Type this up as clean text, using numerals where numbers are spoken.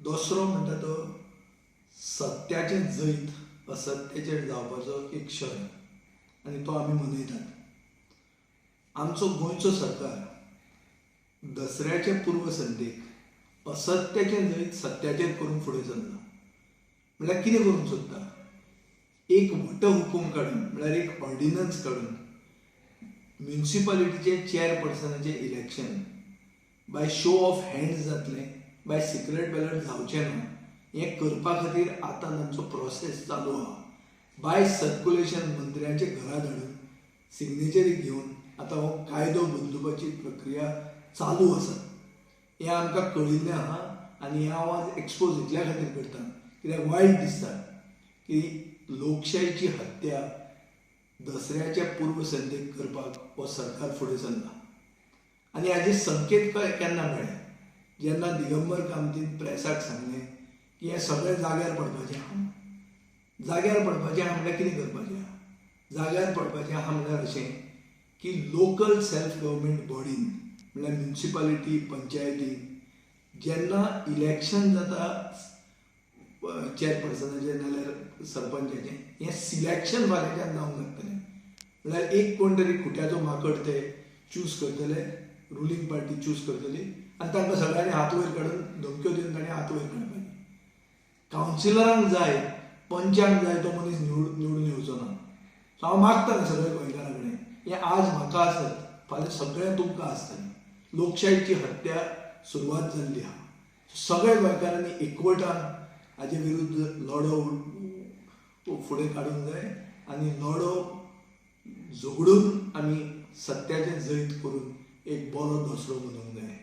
दसरो म्हणटा तो सत्याचें जैत असत्याचेर जावपाचो एक क्षण आनी तो आमी मनयतात. आमचो गोंयचो सरकार दसऱ्याचे पूर्व संध्येक असत्याचें जैत सत्याचेर करून फुडें चल्ला. म्हळ्यार कितें करूंक सोदता? एक वटहुकूम काडून म्हळ्यार एक ऑर्डिनन्स काडून म्युनिसिपालिटीचे चेअरपर्सनाचें election by show of hands जातलें, बाय सिक्रेट बॅलट जावचें ना हें करपा खातीर आतां तांचो प्रोसेस चालू आहा. बाय सर्क्युलेशन मंत्र्याचे घरा धाडून सिग्नेचरी घेवन आतां हो कायदो बदलुपाची प्रक्रिया चालू आसा. हें आमकां कळिल्लें आहा आनी हें हांव आज एक्सपोज इतल्या खातीर करता कित्याक वायट दिसता की लोकशायेची हत्या दसऱ्याच्या पूर्व संध्येक करपाक हो सरकार फुडें चल्ला. आनी हाजे संकेत केन्ना मेळ्ळे? जेन्ना दिगंबर कामतीन प्रेसाक सांगलें की हें सगळें जाग्यार पडपाचें आहा. जाग्यार पडपाचें आहा म्हळ्यार कितें करपाचें आहा? जाग्यार पडपाचें आहा म्हळ्यार अशें की लोकल सेल्फ गव्हर्मेंट बॉडीन म्हळ्यार म्युनिसिपालिटी, पंचायती जेन्ना इलेक्शन जाता चेअरपर्सनाचें नाल्यार सरपंचाचें, हें सिलेक्शन फाल्यांच्यान जावंक लागतलें. म्हळ्यार एक कोण तरी खुट्याचो माकड ते चूज करतले, रुलींग पार्टी चूज करतली आनी तांकां सगळ्यांनी हात वयर काडून धमक्यो दिवन ताणें हात वयर काडपाचें. कावन्सिलरांक जाय, पंचांक जाय तो मनीस निवडून येवचो ना. सो हांव मागता सगळ्या गोंयकारां कडेन हें आज म्हाका आसत, फाल्यां सगळें तुमकां आसतलें. लोकशायेची हत्या सुरवात जाल्ली आहा. सगळ्या गोंयकारांनी एकवटान हाजे विरुद्ध लढो फुडें काडूंक जाय आनी लढो झगडून आमी सत्याचें जैत करून एक बरो दसरो मनोवंक जाय.